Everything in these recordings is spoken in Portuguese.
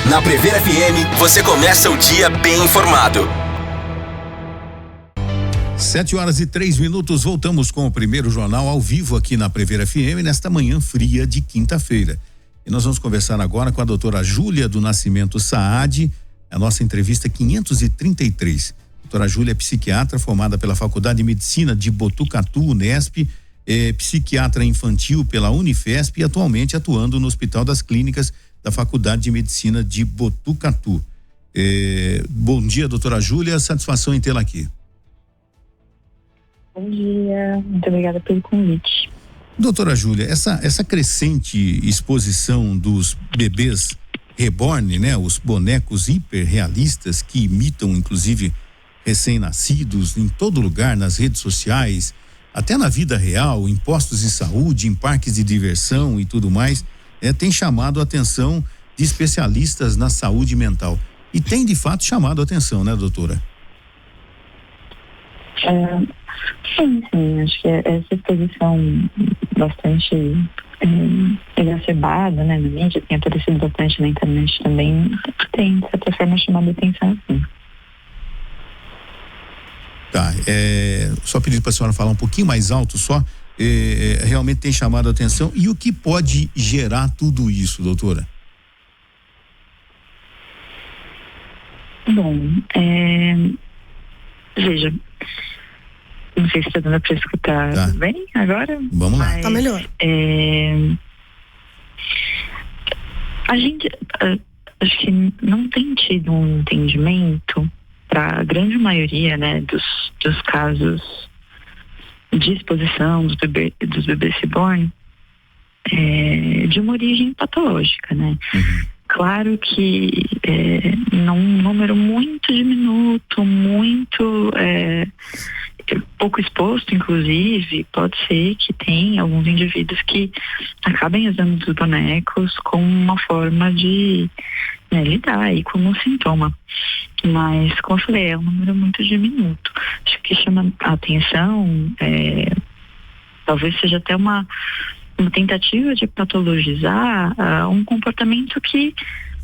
Na Prever FM, você começa o dia bem informado. 7h03, voltamos com o primeiro jornal ao vivo aqui na Prever FM, nesta manhã fria de quinta-feira. E nós vamos conversar agora com a doutora Júlia do Nascimento Saad, a nossa entrevista 533. Doutora Júlia é psiquiatra formada pela Faculdade de Medicina de Botucatu, Unesp, psiquiatra infantil pela Unifesp e atualmente atuando no Hospital das Clínicas da Faculdade de Medicina de Botucatu. Bom dia, doutora Júlia, satisfação em tê-la aqui. Bom dia, muito obrigada pelo convite. Doutora Júlia, essa crescente exposição dos bebês reborn, né? Os bonecos hiperrealistas que imitam inclusive recém-nascidos em todo lugar, nas redes sociais, até na vida real, em postos de saúde, em parques de diversão e tudo mais, tem chamado a atenção de especialistas na saúde mental. E tem de fato chamado a atenção, né, doutora? Sim, acho que essa exposição bastante exacerbada, né, na mídia, tem aparecido bastante na internet também, tem, de certa forma, chamado a atenção, sim. Tá, só pedir para a senhora falar um pouquinho mais alto só, realmente tem chamado a atenção. E o que pode gerar tudo isso, doutora? Bom, veja, não sei se está dando para escutar bem agora. Vamos lá. Tá melhor. A gente, acho que não tem tido um entendimento para a grande maioria, né, dos casos de exposição dos bebês reborn, de uma origem patológica, né? Uhum. Claro que num número muito diminuto, muito pouco exposto, inclusive, pode ser que tenha alguns indivíduos que acabem usando os bonecos como uma forma de lidar aí com um sintoma. Mas, como eu falei, é um número muito diminuto. Acho que chama a atenção, talvez seja até uma tentativa de patologizar um comportamento que,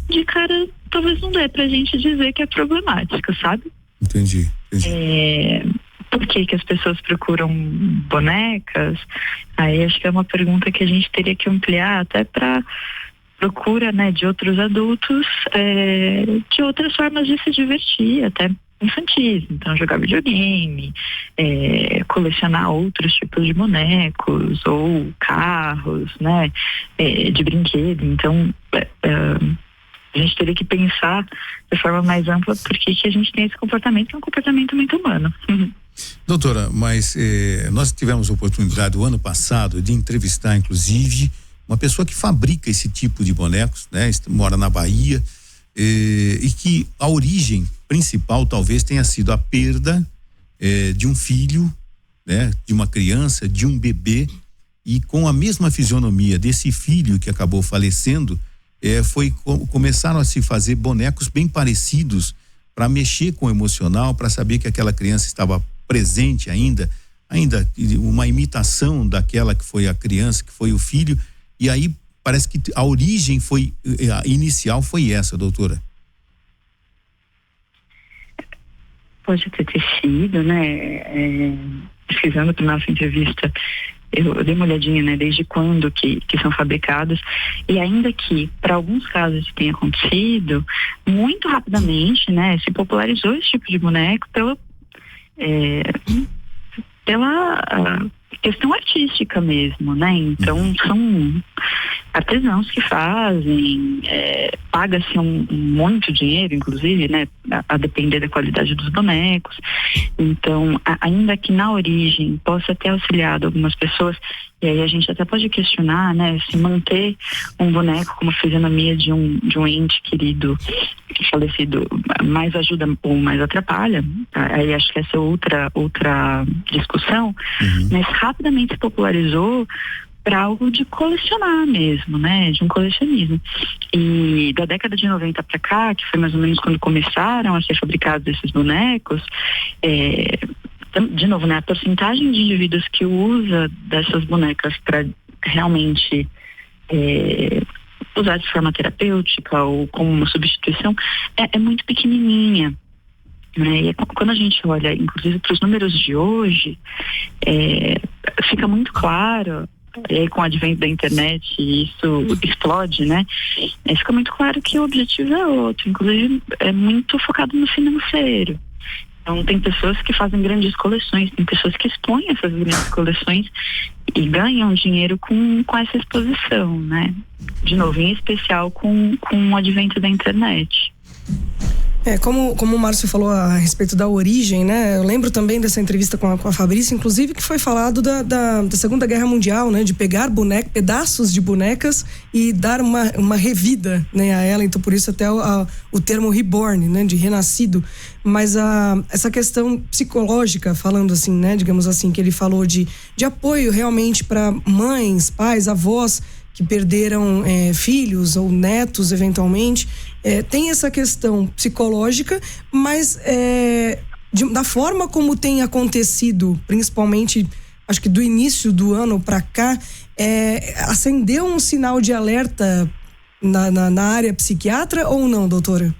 de cara, talvez não dê pra gente dizer que é problemático, sabe? Entendi. Por que as pessoas procuram bonecas? Aí acho que é uma pergunta que a gente teria que ampliar até para procura, né, de outros adultos, de outras formas de se divertir, até infantis. Então, jogar videogame, colecionar outros tipos de bonecos ou carros, né, de brinquedo. Então, a gente teria que pensar de forma mais ampla por que a gente tem esse comportamento, que é um comportamento muito humano. Doutora, mas nós tivemos a oportunidade o ano passado de entrevistar, inclusive, uma pessoa que fabrica esse tipo de bonecos, né? Mora na Bahia, e que a origem principal talvez tenha sido a perda de um filho, né? De uma criança, de um bebê, e com a mesma fisionomia desse filho que acabou falecendo, começaram a se fazer bonecos bem parecidos para mexer com o emocional, para saber que aquela criança estava presente ainda uma imitação daquela que foi a criança, que foi o filho. E aí parece que a origem inicial foi essa, doutora. Pode ter sido, né? Pesquisando para nossa entrevista, eu dei uma olhadinha, né? Desde quando que são fabricados, e ainda que para alguns casos isso tenha acontecido, muito rapidamente, né? Se popularizou esse tipo de boneco pela questão artística mesmo, né? Então são artesãos que fazem, paga-se muito dinheiro, inclusive, né? A depender da qualidade dos bonecos. Então, ainda que na origem possa ter auxiliado algumas pessoas, e aí a gente até pode questionar, né? Se manter um boneco com uma fisionomia de um ente querido falecido mais ajuda ou mais atrapalha, aí acho que essa é outra discussão, mas rapidamente se popularizou para algo de colecionar mesmo, né? De um colecionismo. E da década de 90 para cá, que foi mais ou menos quando começaram a ser fabricados esses bonecos, de novo, né? A porcentagem de indivíduos que usa dessas bonecas para realmente usar de forma terapêutica ou como uma substituição, é muito pequenininha. Né? E quando a gente olha, inclusive, para os números de hoje, fica muito claro, e aí com o advento da internet isso explode, né? Fica muito claro que o objetivo é outro, inclusive é muito focado no financeiro. Então tem pessoas que fazem grandes coleções, tem pessoas que expõem essas grandes coleções e ganham dinheiro com essa exposição, né? De novo, em especial com o advento da internet. Como o Márcio falou a respeito da origem, né? Eu lembro também dessa entrevista com a Fabrícia, inclusive, que foi falado da Segunda Guerra Mundial, né? De pegar pedaços de bonecas e dar uma revida, né, a ela. Então, por isso até o termo reborn, né? De renascido. Mas essa questão psicológica, falando assim, né? Digamos assim, que ele falou de apoio realmente para mães, pais, avós que perderam filhos ou netos, eventualmente, tem essa questão psicológica, mas da forma como tem acontecido, principalmente, acho que do início do ano para cá, acendeu um sinal de alerta na área psiquiatra ou não, doutora?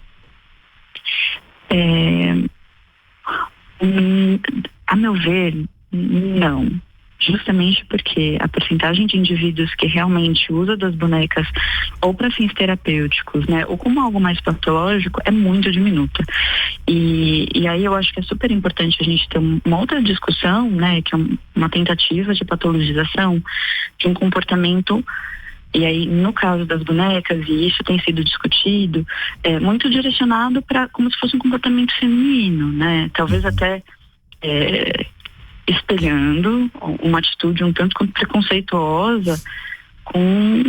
A meu ver, não. Justamente porque a porcentagem de indivíduos que realmente usa das bonecas ou para fins terapêuticos, né, ou como algo mais patológico, é muito diminuta. E aí eu acho que é super importante a gente ter uma outra discussão, né, que é uma tentativa de patologização de um comportamento. E aí, no caso das bonecas, e isso tem sido discutido, muito direcionado para como se fosse um comportamento feminino, né? Talvez até espelhando uma atitude um tanto quanto preconceituosa com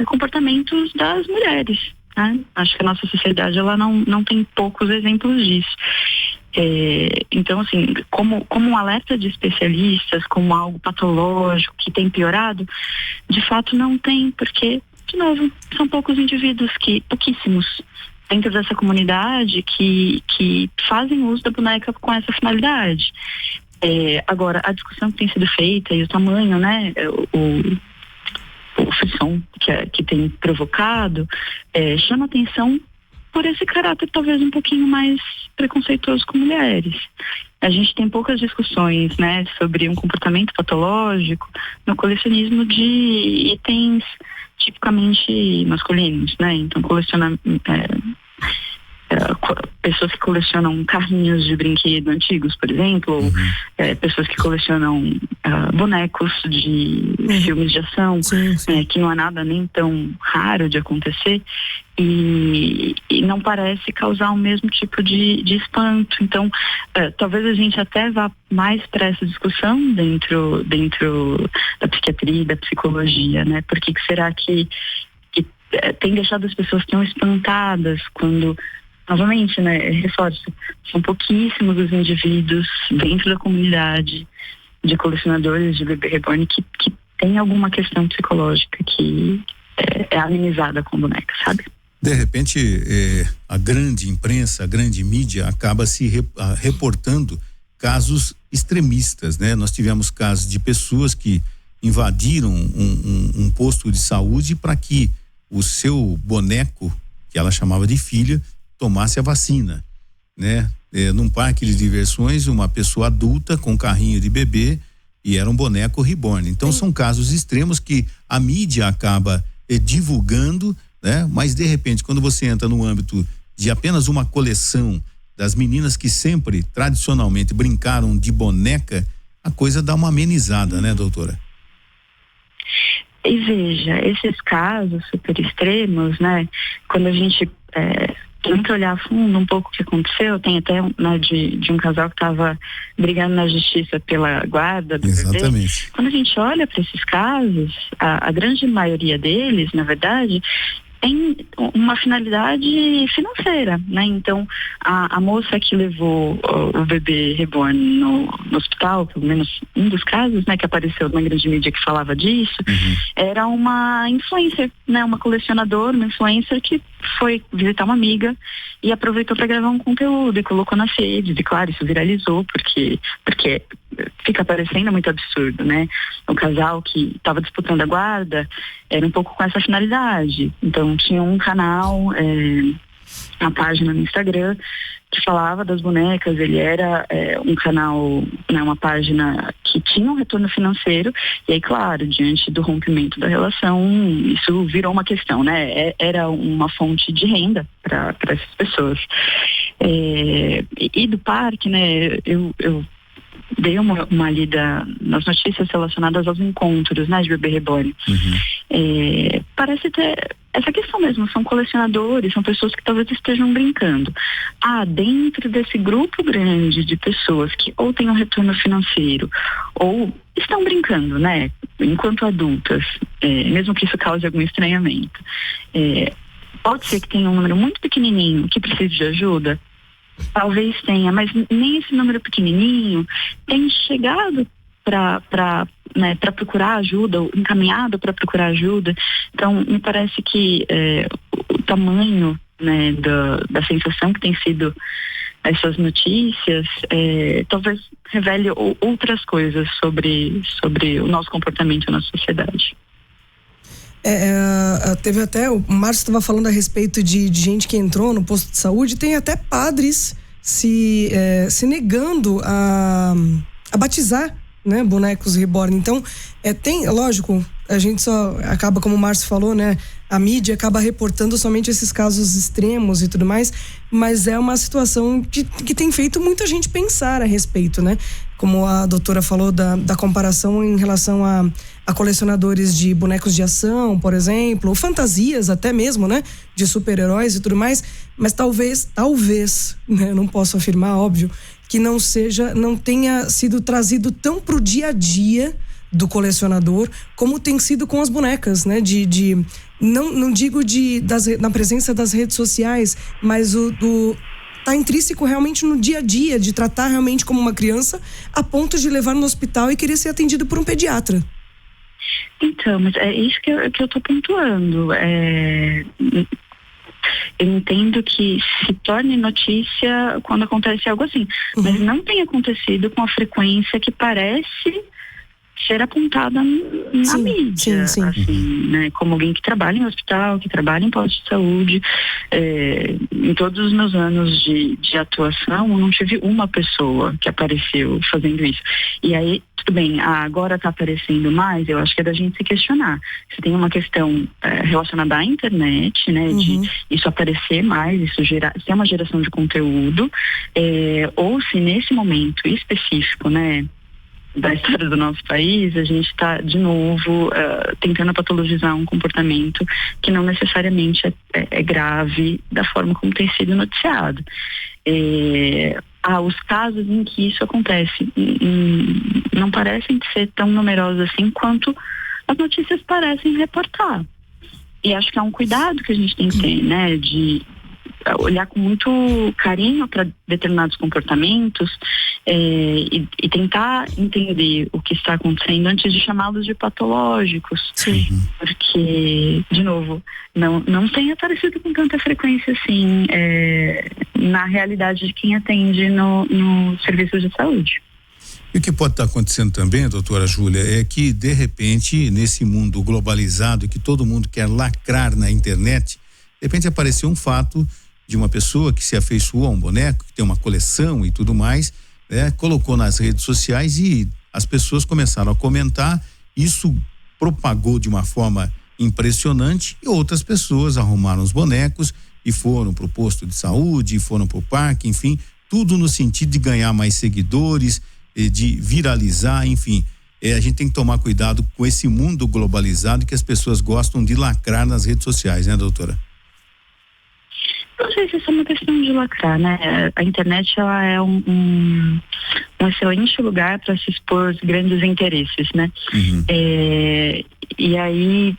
comportamentos das mulheres, né? Acho que a nossa sociedade ela não tem poucos exemplos disso. Então, assim, como um alerta de especialistas, como algo patológico que tem piorado, de fato não tem, porque, de novo, são poucos indivíduos, pouquíssimos dentro dessa comunidade que fazem uso da boneca com essa finalidade. Agora, a discussão que tem sido feita e o tamanho, né, o frisson que tem provocado, chama atenção por esse caráter talvez um pouquinho mais preconceituoso com mulheres. A gente tem poucas discussões, né, sobre um comportamento patológico no colecionismo de itens tipicamente masculinos, né? Então, pessoas que colecionam carrinhos de brinquedo antigos, por exemplo, ou pessoas que colecionam bonecos de filmes de ação, que não é nada nem tão raro de acontecer, e não parece causar o mesmo tipo de espanto. Então, talvez a gente até vá mais para essa discussão dentro da psiquiatria e da psicologia, né? Por que será que tem deixado as pessoas tão espantadas quando... Novamente, né, reforço, são pouquíssimos os indivíduos dentro da comunidade de colecionadores de bebê reborn que tem alguma questão psicológica que é amenizada com boneca, sabe? De repente, a grande imprensa, a grande mídia acaba se reportando casos extremistas, né? Nós tivemos casos de pessoas que invadiram um posto de saúde para que o seu boneco, que ela chamava de filha, tomasse a vacina, né? Num parque de diversões, uma pessoa adulta com carrinho de bebê e era um boneco reborn. Então são casos extremos que a mídia acaba divulgando, né? Mas de repente, quando você entra no âmbito de apenas uma coleção das meninas que sempre tradicionalmente brincaram de boneca, a coisa dá uma amenizada, né, doutora? E veja, esses casos super extremos, né? Quando a gente tenta olhar a fundo um pouco o que aconteceu, tem até de um casal que estava brigando na justiça pela guarda do Exatamente. bebê. Quando a gente olha para esses casos, a grande maioria deles, na verdade, tem uma finalidade financeira, né? Então, a moça que levou o bebê reborn no hospital, pelo menos um dos casos, né, que apareceu na grande mídia que falava disso, era uma influencer, né? Uma colecionadora, uma influencer que foi visitar uma amiga e aproveitou para gravar um conteúdo e colocou nas redes. E claro, isso viralizou porque fica parecendo muito absurdo, né? O casal que estava disputando a guarda era um pouco com essa finalidade. Então tinha um canal, uma página no Instagram que falava das bonecas. Ele era um canal, né, uma página que tinha um retorno financeiro, e aí, claro, diante do rompimento da relação, isso virou uma questão, né? Era uma fonte de renda para essas pessoas. E do parque, né, eu dei uma lida nas notícias relacionadas aos encontros, né, de bebê reborn. Parece ter essa questão mesmo, são colecionadores, são pessoas que talvez estejam brincando. Dentro desse grupo grande de pessoas que ou têm um retorno financeiro ou estão brincando, né, enquanto adultas, mesmo que isso cause algum estranhamento, pode ser que tenha um número muito pequenininho que precise de ajuda. Talvez tenha, mas nem esse número pequenininho tem chegado para procurar ajuda, ou encaminhado para procurar ajuda. Então, me parece que o tamanho, né, da sensação que tem sido essas notícias, talvez revele outras coisas sobre o nosso comportamento na sociedade. Teve até, o Márcio estava falando a respeito de gente que entrou no posto de saúde, tem até padres se negando a batizar, né, bonecos reborn. Então, lógico, a gente só acaba, como o Márcio falou, né, a mídia acaba reportando somente esses casos extremos e tudo mais, mas é uma situação que tem feito muita gente pensar a respeito, né? Como a doutora falou da comparação em relação a colecionadores de bonecos de ação, por exemplo, ou fantasias até mesmo, né? De super-heróis e tudo mais, mas talvez, né? Eu não posso afirmar, óbvio, que não tenha sido trazido tão pro dia a dia do colecionador como tem sido com as bonecas, né? Não digo na presença das redes sociais, mas tá intrínseco realmente no dia a dia, de tratar realmente como uma criança a ponto de levar no hospital e querer ser atendido por um pediatra. Então, mas é isso que eu tô pontuando. Eu entendo que se torne notícia quando acontece algo assim, mas não tem acontecido com a frequência que parece ser apontada na mídia, sim. Assim, né? Como alguém que trabalha em hospital, que trabalha em posto de saúde, em todos os meus anos de atuação, eu não tive uma pessoa que apareceu fazendo isso. E aí, tudo bem, agora está aparecendo mais, eu acho que é da gente se questionar. Se tem uma questão relacionada à internet, né, de isso aparecer mais, isso se é uma geração de conteúdo, ou se nesse momento específico, né, da história do nosso país, a gente está, de novo, tentando patologizar um comportamento que não necessariamente é grave da forma como tem sido noticiado. Os casos em que isso acontece não parecem ser tão numerosos assim quanto as notícias parecem reportar. E acho que é um cuidado que a gente tem que ter, né, de olhar com muito carinho para determinados comportamentos e tentar entender o que está acontecendo antes de chamá-los de patológicos. Sim. Porque, de novo, não tem aparecido com tanta frequência assim na realidade de quem atende no serviço de saúde. E o que pode estar acontecendo também, doutora Júlia, é que, de repente, nesse mundo globalizado, que todo mundo quer lacrar na internet, de repente apareceu um fato de uma pessoa que se afeiçoou a um boneco, que tem uma coleção e tudo mais, né? Colocou nas redes sociais e as pessoas começaram a comentar, isso propagou de uma forma impressionante e outras pessoas arrumaram os bonecos e foram pro posto de saúde, foram pro parque, enfim, tudo no sentido de ganhar mais seguidores, de viralizar, enfim. A gente tem que tomar cuidado com esse mundo globalizado que as pessoas gostam de lacrar nas redes sociais, né, doutora? Não sei se isso é uma questão de lacrar, né? A internet, ela é um excelente lugar para se expor grandes interesses, né? E aí,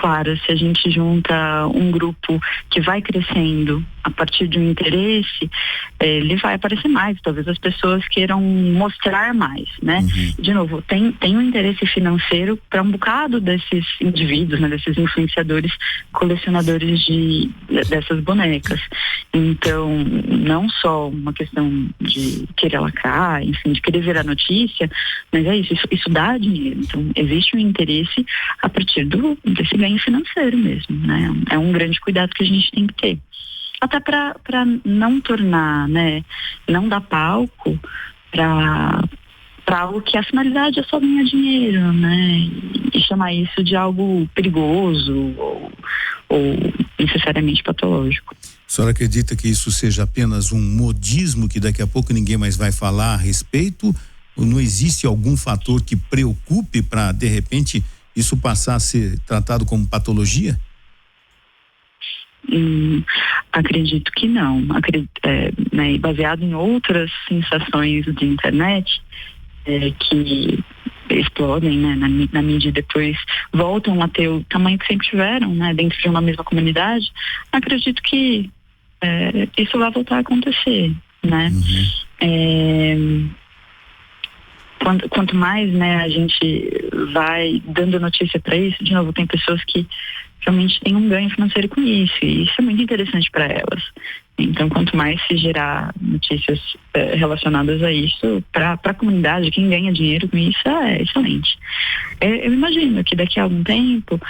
claras. Se a gente junta um grupo que vai crescendo a partir de um interesse, ele vai aparecer mais. Talvez as pessoas queiram mostrar mais, né? De novo, tem um interesse financeiro para um bocado desses indivíduos, né? Desses influenciadores, colecionadores dessas bonecas. Então, não só uma questão de querer lacrar, enfim, de querer ver a notícia, mas é isso dá dinheiro. Então, existe um interesse a partir desse ganho financeiro mesmo, né? É um grande cuidado que a gente tem que ter. Até para não tornar, né, não dar palco para algo que a finalidade é só ganhar dinheiro, né, e chamar isso de algo perigoso ou necessariamente patológico. A senhora acredita que isso seja apenas um modismo que daqui a pouco ninguém mais vai falar a respeito? Ou não existe algum fator que preocupe para, de repente, isso passar a ser tratado como patologia? Acredito que não. Né, baseado em outras sensações de internet que explodem, né, na mídia e depois voltam a ter o tamanho que sempre tiveram, né, dentro de uma mesma comunidade, acredito que isso vai voltar a acontecer, né? Quanto mais, né, a gente vai dando notícia para isso, de novo, tem pessoas que realmente têm um ganho financeiro com isso, e isso é muito interessante para elas. Então, quanto mais se gerar notícias relacionadas a isso, para a comunidade, quem ganha dinheiro com isso é excelente. Eu imagino que daqui a algum tempo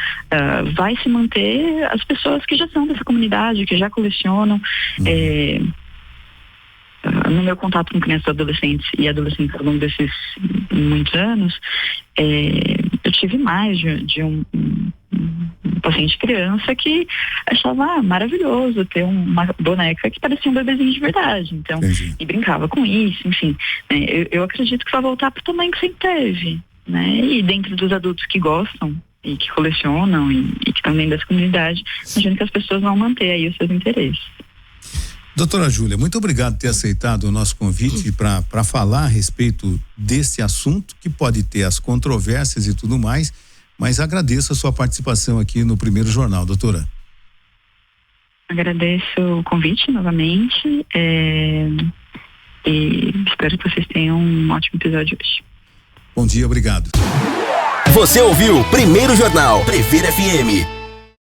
vai se manter as pessoas que já são dessa comunidade, que já colecionam. No meu contato com crianças e adolescentes ao longo desses muitos anos, eu tive mais de um paciente criança que achava maravilhoso ter uma boneca que parecia um bebezinho de verdade, então, e brincava com isso, enfim. Eu acredito que vai voltar para o tamanho que sempre teve, né? E dentro dos adultos que gostam e que colecionam e que estão dentro dessa comunidade, imagino que as pessoas vão manter aí os seus interesses. Doutora Júlia, muito obrigado por ter aceitado o nosso convite para falar a respeito desse assunto, que pode ter as controvérsias e tudo mais, mas agradeço a sua participação aqui no Primeiro Jornal, doutora. Agradeço o convite novamente e espero que vocês tenham um ótimo episódio hoje. Bom dia, obrigado. Você ouviu Primeiro Jornal, Previr FM.